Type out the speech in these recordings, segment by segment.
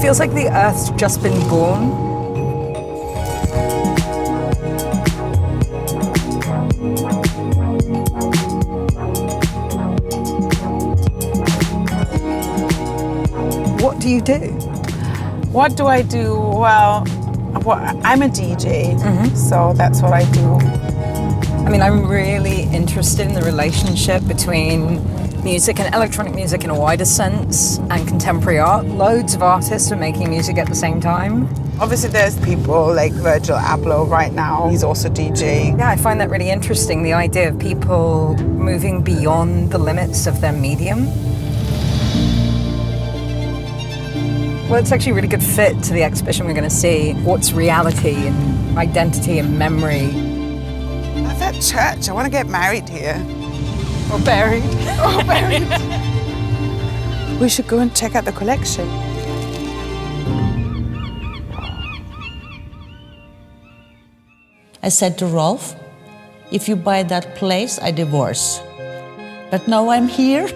feels like the Earth's just been born. What do you do? What do I do? Well, I'm a DJ, so that's what I do. I mean, I'm really interested in the relationship between music and electronic music in a wider sense and contemporary art. Loads of artists are making music at the same time. Obviously, there's people like Virgil Abloh right now. He's also DJing. Yeah, I find that really interesting, the idea of people moving beyond the limits of their medium. Well, it's actually a really good fit to the exhibition we're going to see. What's reality and identity and memory. I've at church. I want to get married here. Or buried. Or buried. We should go and check out the collection. I said to Rolf, if you buy that place, I divorce. But now I'm here.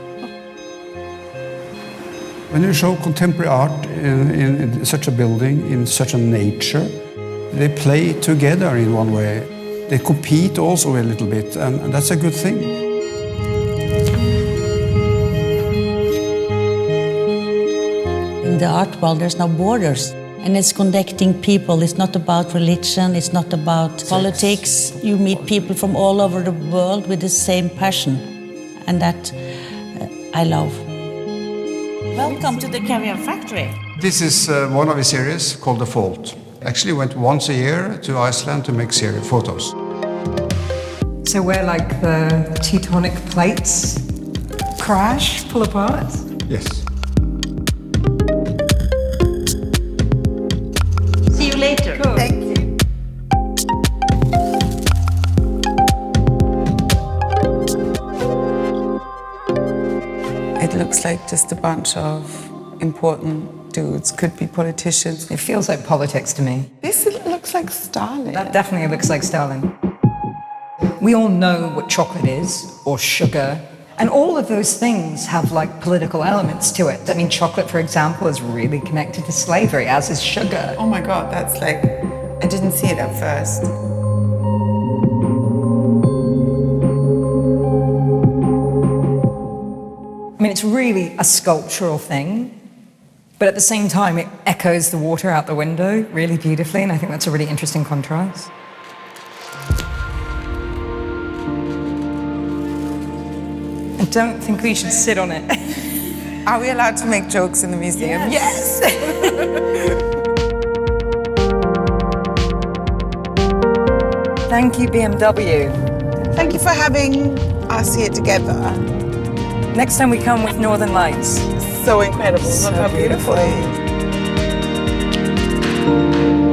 When you show contemporary art in such a building, in such a nature, they play together in one way. They compete also a little bit, and that's a good thing. In the art world, there's no borders. And it's connecting people. It's not about religion, it's not about politics. You meet people from all over the world with the same passion. And that I love. Welcome to the Kaviar Factory. This is one of a series called The Fault. Actually went once a year to Iceland to make series photos. So where like the tectonic plates crash, pull apart? Yes. See you later. Cool. Thank you. It looks like just a bunch of important dudes, could be politicians. It feels like politics to me. This looks like Stalin. That definitely looks like Stalin. We all know what chocolate is, or sugar, and all of those things have like political elements to it. I mean, chocolate, for example, is really connected to slavery, as is sugar. Oh my God, that's like, I didn't see it at first. I mean, it's really a sculptural thing, but at the same time, it echoes the water out the window really beautifully, and I think that's a really interesting contrast. I don't think we should sit on it. Are we allowed to make jokes in the museum? Yes! Thank you, BMW. Thank you for having us here together. Next time we come with Northern Lights. So incredible. So Look how beautiful. beautiful.